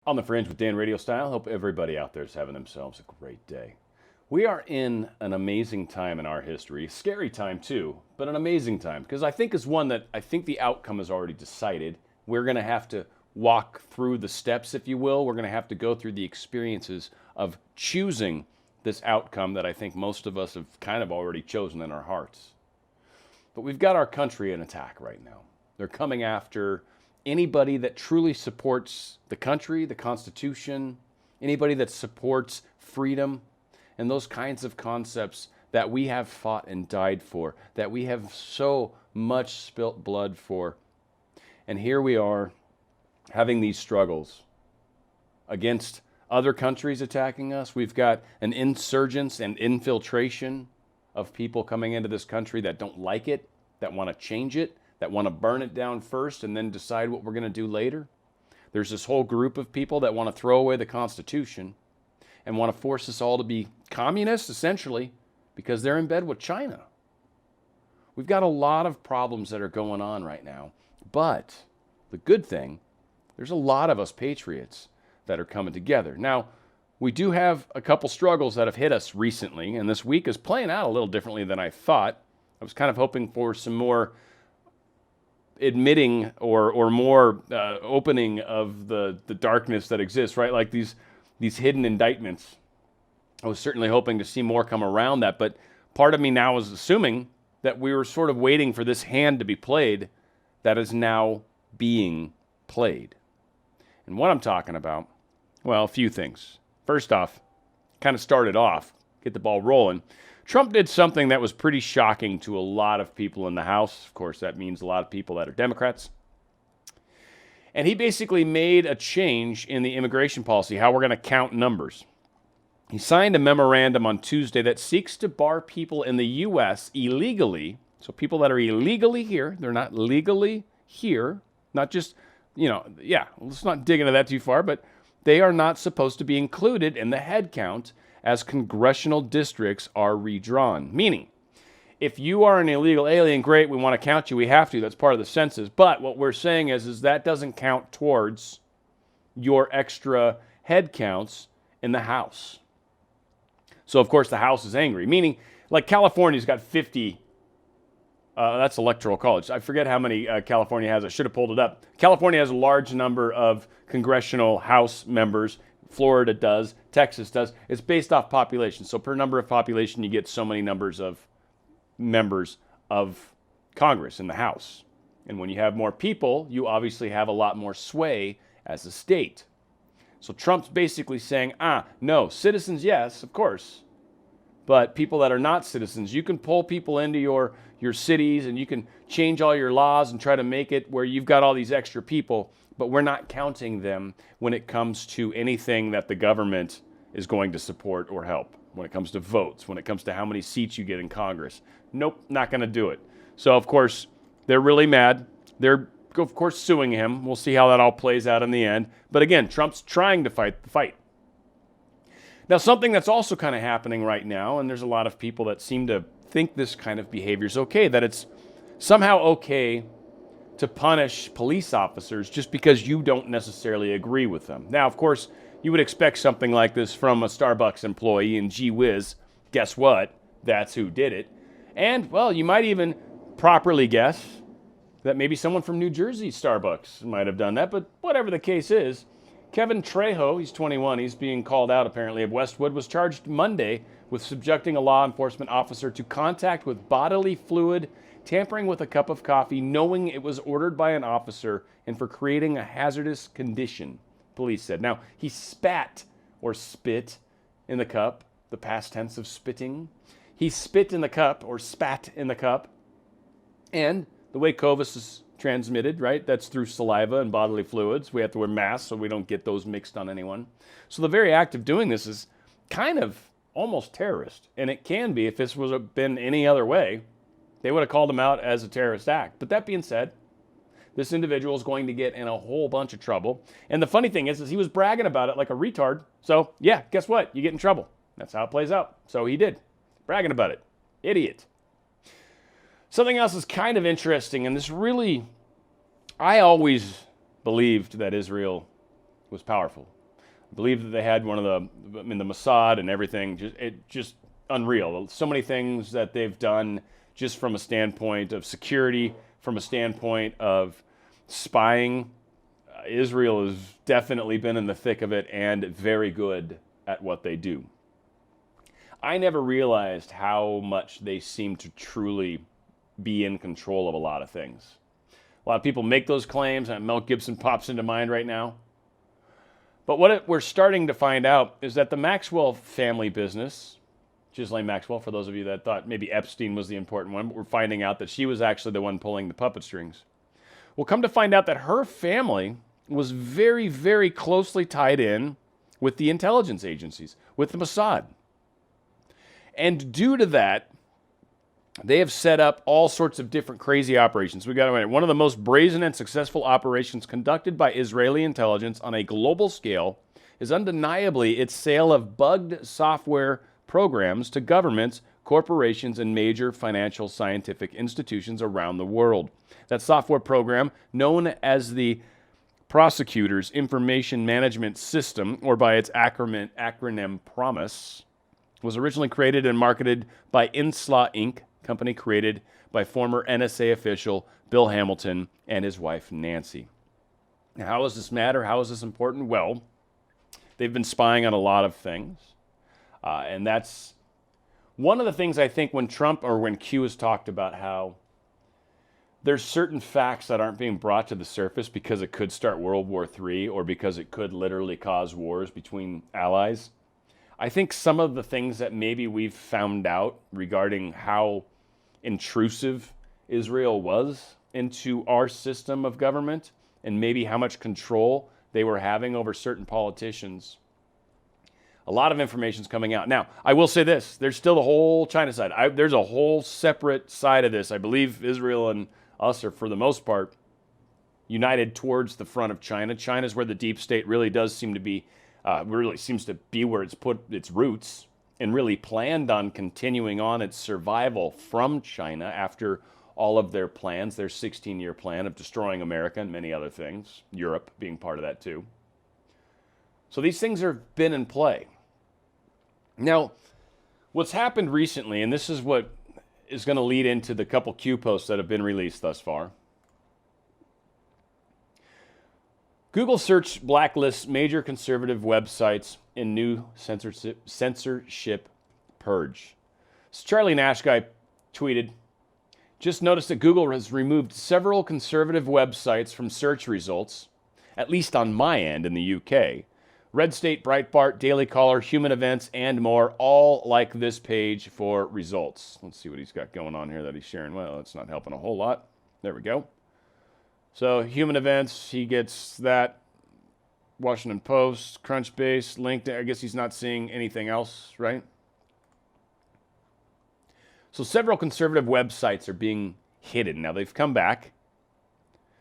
On the Fringe with Dan RadioStyle. Hope everybody out there is having themselves a great day. We are in an amazing time in our history, scary time too, but an amazing time because I think is one that I think the outcome is already decided. We're going to have to walk through the steps, if you will. We're going to have to go through the experiences of choosing this outcome that I think most of us have kind of already chosen in our hearts. But we've got our country in attack right now. They're coming after anybody that truly supports the country, the Constitution, anybody that supports freedom, and those kinds of concepts that we have fought and died for, that we have so much spilt blood for. And here we are having these struggles against other countries attacking us. We've got an insurgence and infiltration of people coming into this country that don't like it, that want to change it, that want to burn it down first and then decide what we're going to do later. There's this whole group of people that want to throw away the Constitution and want to force us all to be communists, essentially, because they're in bed with China. We've got a lot of problems that are going on right now. But the good thing, there's a lot of us patriots that are coming together. Now, we do have a couple struggles that have hit us recently, and this week is playing out a little differently than I thought. I was kind of hoping for some more admitting or more opening of the darkness that exists, right? Like these hidden indictments. I was certainly hoping to see more come around that, but part of me now is assuming that we were sort of waiting for this hand to be played that is now being played. And what I'm talking about, well, a few things. First off, kind of started off, get the ball rolling. Trump did something that was pretty shocking to a lot of people in the House. Of course, that means a lot of people that are Democrats. And he basically made a change in the immigration policy, how we're going to count numbers. He signed a memorandum on Tuesday that seeks to bar people in the U.S. illegally, so people that are illegally here, they're not legally here, not just, let's not dig into that too far, but they are not supposed to be included in the head count as congressional districts are redrawn. Meaning, if you are an illegal alien, great, we want to count you, we have to, that's part of the census. But what we're saying is that doesn't count towards your extra head counts in the House. So, of course, the House is angry. Meaning, like California's got 50, that's electoral college. I forget how many California has. I should have pulled it up. California has a large number of congressional House members. Florida does, Texas does. It's based off population. So per number of population, you get so many numbers of members of Congress in the House. And when you have more people, you obviously have a lot more sway as a state. So Trump's basically saying, no, citizens, yes, of course. But people that are not citizens, you can pull people into your cities and you can change all your laws and try to make it where you've got all these extra people, but we're not counting them when it comes to anything that the government is going to support or help. When it comes to votes, when it comes to how many seats you get in Congress. Nope, not going to do it. So, of course, they're really mad. They're, of course, suing him. We'll see how that all plays out in the end. But again, Trump's trying to fight the fight. Now, something that's also kind of happening right now, and there's a lot of people that seem to think this kind of behavior is okay, that it's somehow okay to punish police officers just because you don't necessarily agree with them. Now, of course, you would expect something like this from a Starbucks employee, and gee whiz, guess what? That's who did it. And, well, you might even properly guess that maybe someone from New Jersey Starbucks might have done that, but whatever the case is, Kevin Trejo, he's 21, he's being called out apparently of Westwood, was charged Monday with subjecting a law enforcement officer to contact with bodily fluid, tampering with a cup of coffee, knowing it was ordered by an officer, and for creating a hazardous condition, police said. Now, he spat or spit in the cup, the past tense of spitting. He spit in the cup or spat in the cup. And the way COVID is transmitted, right, that's through saliva and bodily fluids. We have to wear masks so we don't get those mixed on anyone. So the very act of doing this is kind of almost terrorist. And it can be if this was been any other way. They would have called him out as a terrorist act. But that being said, this individual is going to get in a whole bunch of trouble. And the funny thing is he was bragging about it like a retard. So, yeah, guess what? You get in trouble. That's how it plays out. So he did. Bragging about it. Idiot. Something else is kind of interesting, and this really, I always believed that Israel was powerful. I believe that they had one of the Mossad and everything, just unreal. So many things that they've done just from a standpoint of security, from a standpoint of spying. Israel has definitely been in the thick of it and very good at what they do. I never realized how much they seem to truly be in control of a lot of things. A lot of people make those claims, and Mel Gibson pops into mind right now. But what we're starting to find out is that the Maxwell family business, Ghislaine Maxwell, for those of you that thought maybe Epstein was the important one, but we're finding out that she was actually the one pulling the puppet strings. We'll come to find out that her family was very, very closely tied in with the intelligence agencies, with the Mossad. And due to that, they have set up all sorts of different crazy operations. We got one of the most brazen and successful operations conducted by Israeli intelligence on a global scale is undeniably its sale of bugged software programs to governments, corporations, and major financial scientific institutions around the world. That software program, known as the Prosecutor's Information Management System, or by its acronym PROMIS, was originally created and marketed by Insla Inc., company created by former NSA official Bill Hamilton and his wife Nancy. Now, how does this matter? How is this important? Well, they've been spying on a lot of things. And that's one of the things I think when Q has talked about how there's certain facts that aren't being brought to the surface because it could start World War III or because it could literally cause wars between allies. I think some of the things that maybe we've found out regarding how intrusive Israel was into our system of government and maybe how much control they were having over certain politicians. A lot of information is coming out. Now, I will say this. There's still the whole China side. There's a whole separate side of this. I believe Israel and us are, for the most part, united towards the front of China. China's where the deep state really does seem to be, where it's put its roots and really planned on continuing on its survival from China after all of their plans, their 16-year plan of destroying America and many other things, Europe being part of that too. So these things have been in play. Now, what's happened recently, and this is what is going to lead into the couple Q posts that have been released thus far. Google search blacklists major conservative websites in new censorship purge. So Charlie Nash guy tweeted, just noticed that Google has removed several conservative websites from search results, at least on my end in the UK. Red State, Breitbart, Daily Caller, Human Events, and more, all like this page for results. Let's see what he's got going on here that he's sharing. Well, it's not helping a whole lot. There we go. So Human Events, he gets that. Washington Post, Crunchbase, LinkedIn. I guess he's not seeing anything else, right? So several conservative websites are being hidden. Now they've come back.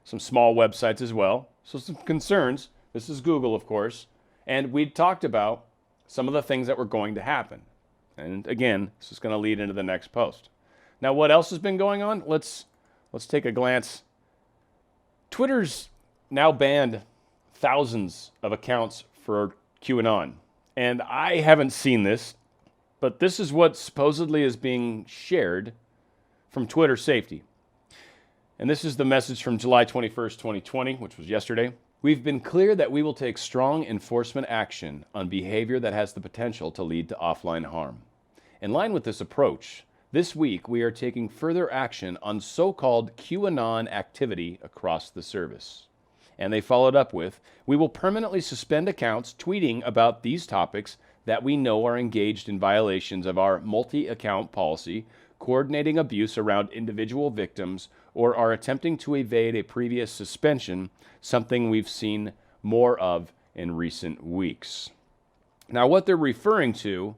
Some small websites as well. So some concerns. This is Google, of course. And we talked about some of the things that were going to happen. And again, this is going to lead into the next post. Now, what else has been going on? Let's take a glance. Twitter's now banned thousands of accounts for QAnon. And I haven't seen this, but this is what supposedly is being shared from Twitter Safety. And this is the message from July 21st, 2020, which was yesterday. We've been clear that we will take strong enforcement action on behavior that has the potential to lead to offline harm. In line with this approach, this week we are taking further action on so-called QAnon activity across the service. And they followed up with, we will permanently suspend accounts tweeting about these topics that we know are engaged in violations of our multi-account policy, coordinating abuse around individual victims, or are attempting to evade a previous suspension, something we've seen more of in recent weeks. Now, what they're referring to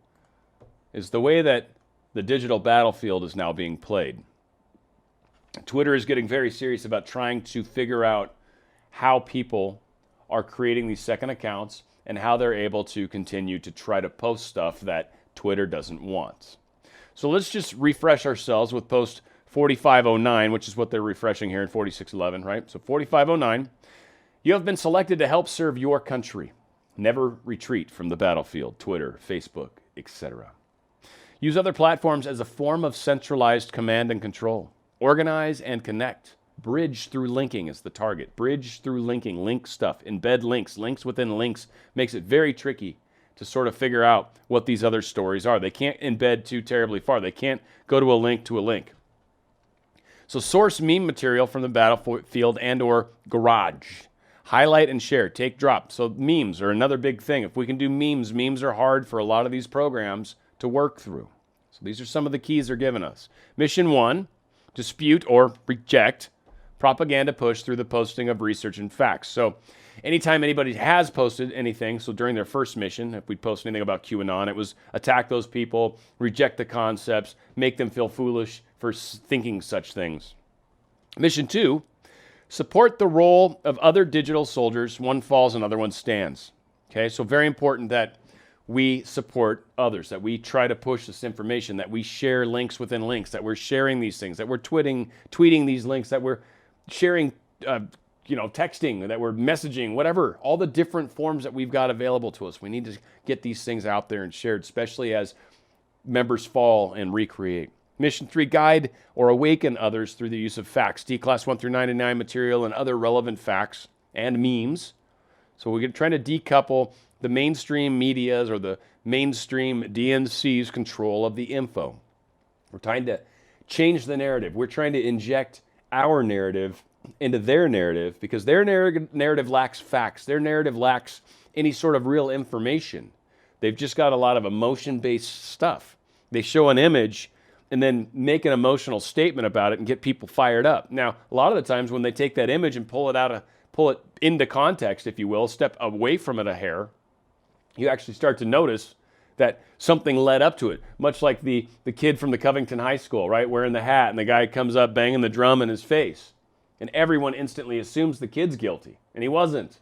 is the way that the digital battlefield is now being played. Twitter is getting very serious about trying to figure out how people are creating these second accounts and how they're able to continue to try to post stuff that Twitter doesn't want. So let's just refresh ourselves with post 4509, which is what they're refreshing here in 4611, right? So 4509. You have been selected to help serve your country. Never retreat from the battlefield. Twitter, Facebook, etc. Use other platforms as a form of centralized command and control. Organize and connect. Bridge through linking is the target. Bridge through linking, link stuff, embed links, links within links. Makes it very tricky to sort of figure out what these other stories are. They can't embed too terribly far. They can't go to a link to a link. So source meme material from the battlefield and or garage. Highlight and share, take drop. So memes are another big thing. If we can do memes, memes are hard for a lot of these programs to work through. So these are some of the keys they're giving us. Mission 1, dispute or reject propaganda push through the posting of research and facts. So anytime anybody has posted anything, so during their first mission, if we post anything about QAnon, it was attack those people, reject the concepts, make them feel foolish for thinking such things. Mission 2, support the role of other digital soldiers. One falls, another one stands. Okay, so very important that we support others, that we try to push this information, that we share links within links, that we're sharing these things, that we're tweeting these links, that we're sharing, texting, that we're messaging, whatever, all the different forms that we've got available to us. We need to get these things out there and shared, especially as members fall and recreate. Mission 3, guide or awaken others through the use of facts, D-Class 1 through 99 material and other relevant facts and memes. So we're trying to decouple the mainstream media's or the mainstream DNC's control of the info. We're trying to change the narrative. We're trying to inject our narrative into their narrative because their narrative lacks facts. Their narrative lacks any sort of real information. They've just got a lot of emotion-based stuff. They show an image and then make an emotional statement about it and get people fired up. Now, a lot of the times when they take that image and pull it into context, if you will, step away from it a hair, you actually start to notice that something led up to it. Much like the kid from the Covington High School, right, wearing the hat, and the guy comes up banging the drum in his face. And everyone instantly assumes the kid's guilty, and he wasn't.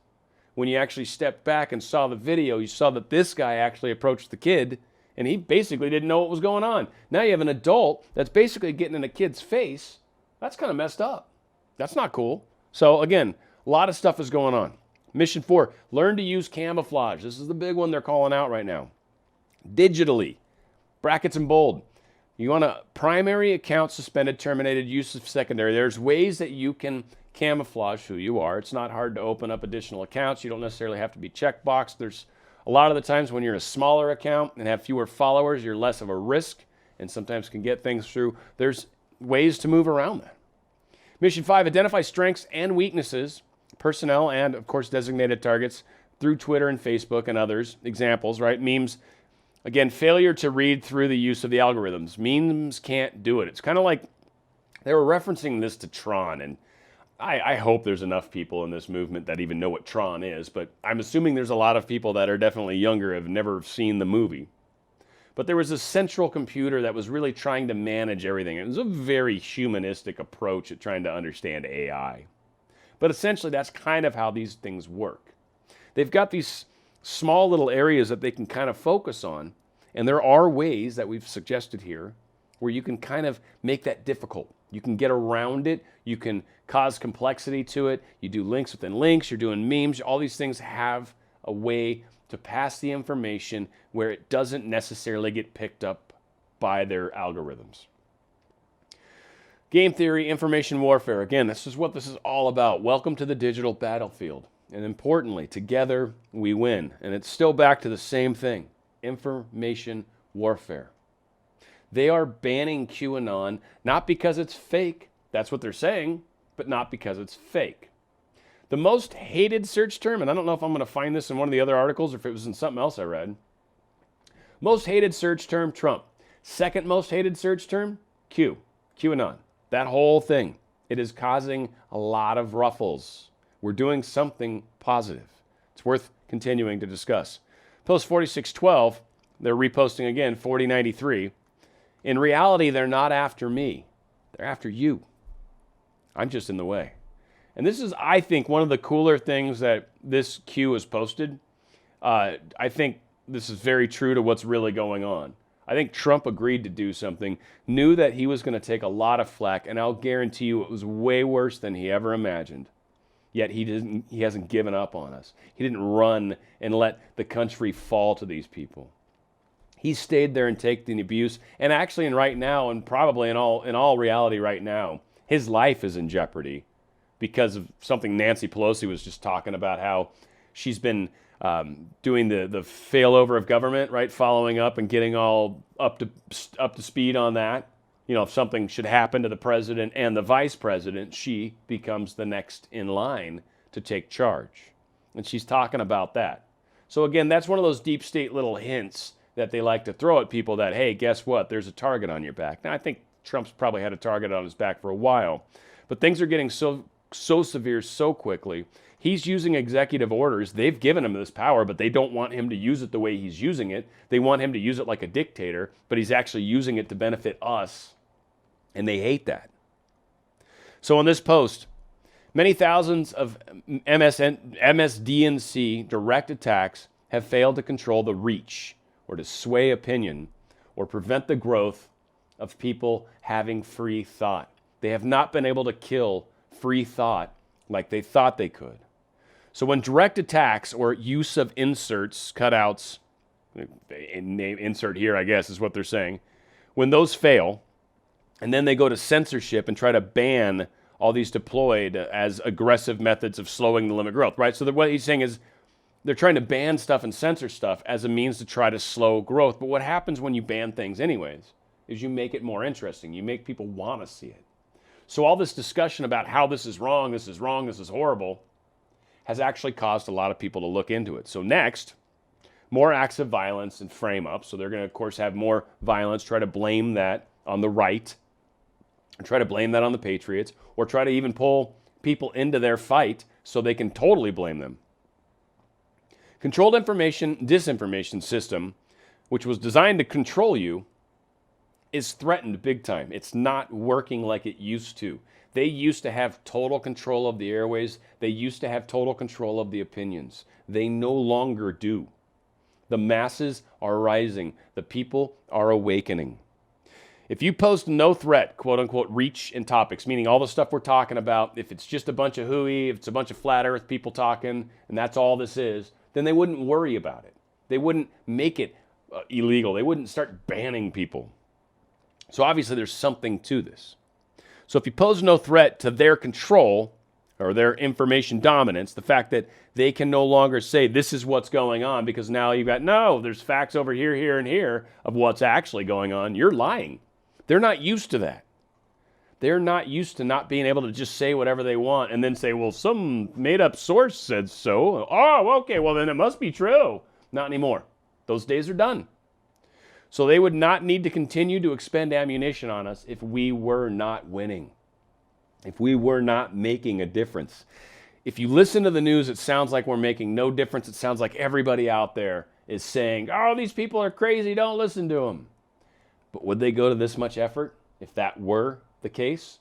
When you actually stepped back and saw the video, you saw that this guy actually approached the kid, and he basically didn't know what was going on. Now you have an adult that's basically getting in a kid's face. That's kind of messed up. That's not cool. So again, a lot of stuff is going on. Mission 4, learn to use camouflage. This is the big one they're calling out right now. Digitally, brackets in bold. You want a primary account suspended, terminated, use of secondary. There's ways that you can camouflage who you are. It's not hard to open up additional accounts. You don't necessarily have to be checkboxed. There's a lot of the times when you're a smaller account and have fewer followers, you're less of a risk and sometimes can get things through. There's ways to move around that. Mission 5, identify strengths and weaknesses, personnel and, of course, designated targets through Twitter and Facebook and others. Examples, right? Memes. Again, failure to read through the use of the algorithms. Memes can't do it. It's kind of like they were referencing this to Tron, and I hope there's enough people in this movement that even know what Tron is, but I'm assuming there's a lot of people that are definitely younger, have never seen the movie. But there was a central computer that was really trying to manage everything. It was a very humanistic approach at trying to understand AI. But essentially, that's kind of how these things work. They've got these small little areas that they can kind of focus on, and there are ways that we've suggested here where you can kind of make that difficult. You can get around it. You can cause complexity to it. You do links within links. You're doing memes. All these things have a way to pass the information where it doesn't necessarily get picked up by their algorithms. Game theory, information warfare. Again, this is what this is all about. Welcome to the digital battlefield. And importantly, together we win. And it's still back to the same thing, information warfare. They are banning QAnon, not because it's fake, that's what they're saying, but not because it's fake. The most hated search term, and I don't know if I'm going to find this in one of the other articles or if it was in something else I read. Most hated search term, Trump. Second most hated search term, QAnon. That whole thing. It is causing a lot of ruffles. We're doing something positive. It's worth continuing to discuss. Post 4612, they're reposting again, 4093. In reality, they're not after me. They're after you. I'm just in the way. And this is, I think, one of the cooler things that this Q has posted. I think this is very true to what's really going on. I think Trump agreed to do something, knew that he was going to take a lot of flack, and I'll guarantee you it was way worse than he ever imagined. yet he hasn't given up on us. He didn't run and let the country fall to these people. He stayed there and taken the abuse. And actually, right now, and probably in all reality right now, his life is in jeopardy because of something Nancy Pelosi was just talking about, how she's been doing the failover of government, right? Following up and getting all up to speed on that. You know, if something should happen to the president and the vice president, she becomes the next in line to take charge. And she's talking about that. So again, that's one of those deep state little hints that they like to throw at people that, hey, guess what? There's a target on your back. Now, I think Trump's probably had a target on his back for a while, but things are getting so severe so quickly. He's using executive orders. They've given him this power, but they don't want him to use it the way he's using it. They want him to use it like a dictator, but he's actually using it to benefit us, and they hate that. So on this post, many thousands of MSDNC direct attacks have failed to control the reach or to sway opinion or prevent the growth of people having free thought. They have not been able to kill free thought like they thought they could. So when direct attacks or use of inserts, cutouts, insert here, I guess, is what they're saying, when those fail, and then they go to censorship and try to ban all these deployed as aggressive methods of slowing the limit growth, right? So what he's saying is they're trying to ban stuff and censor stuff as a means to try to slow growth. But what happens when you ban things anyways is you make it more interesting. You make people want to see it. So all this discussion about how this is wrong, this is wrong, this is horrible, has actually caused a lot of people to look into it. So next, more acts of violence and frame up. So they're going to, of course, have more violence, try to blame that on the right, and try to blame that on the patriots, or try to even pull people into their fight so they can totally blame them. Controlled information disinformation system, which was designed to control you, is threatened big time. It's not working like it used to. They used to have total control of the airways. They used to have total control of the opinions. They no longer do. The masses are rising. The people are awakening. If you post no threat, quote unquote, reach in topics, meaning all the stuff we're talking about, if it's just a bunch of hooey, if it's a bunch of flat earth people talking, and that's all this is, then they wouldn't worry about it. They wouldn't make it illegal. They wouldn't start banning people. So obviously there's something to this. So if you pose no threat to their control or their information dominance, the fact that they can no longer say this is what's going on because now you've got, no, there's facts over here, here, and here of what's actually going on, you're lying. They're not used to that. They're not used to not being able to just say whatever they want and then say, well, some made-up source said so. Oh, okay, well, then it must be true. Not anymore. Those days are done. So they would not need to continue to expend ammunition on us if we were not winning, if we were not making a difference. If you listen to the news, it sounds like we're making no difference. It sounds like everybody out there is saying, oh, these people are crazy, don't listen to them. But would they go to this much effort if that were the case?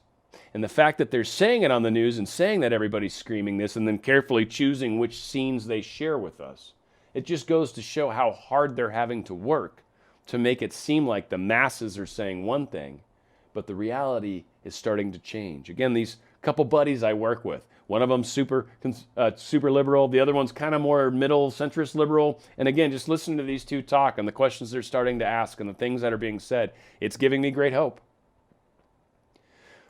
And the fact that they're saying it on the news and saying that everybody's screaming this and then carefully choosing which scenes they share with us, it just goes to show how hard they're having to work to make it seem like the masses are saying one thing, but the reality is starting to change. Again, these couple buddies I work with, one of them super liberal, the other one's kind of more middle centrist liberal. And again, just listening to these two talk and the questions they're starting to ask and the things that are being said, it's giving me great hope.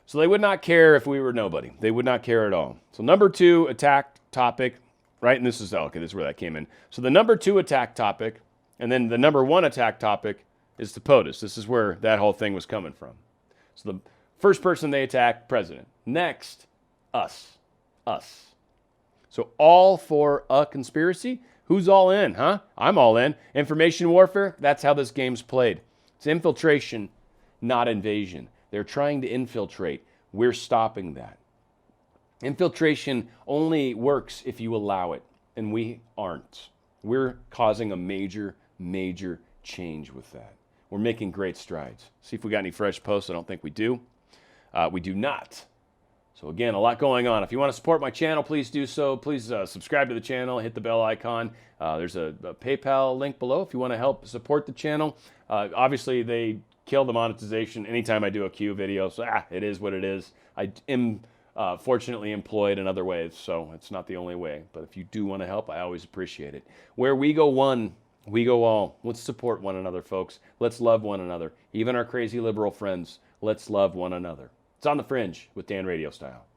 So they would not care if we were nobody. They would not care at all. So number 2 attack topic, right? And this is where that came in. So the number 2 attack topic, and then the number 1 attack topic is the POTUS. This is where that whole thing was coming from. So the first person they attack, president. Next, us. So all for a conspiracy? Who's all in, huh? I'm all in. Information warfare, that's how this game's played. It's infiltration, not invasion. They're trying to infiltrate. We're stopping that. Infiltration only works if you allow it, and we aren't. We're causing a major change with that. We're making great strides. See if we got any fresh posts. I don't think we do. We do not. So again, a lot going on. If you want to support my channel, please do so. Please subscribe to the channel, hit the bell icon. There's a PayPal link below if you want to help support the channel. Obviously, they kill the monetization anytime I do a Q video, so it is what it is. I am fortunately employed in other ways, so it's not the only way. But if you do want to help, I always appreciate it. Where we go one, we go all. Let's support one another, folks. Let's love one another. Even our crazy liberal friends, let's love one another. It's on the Fringe with Dan Radio Style.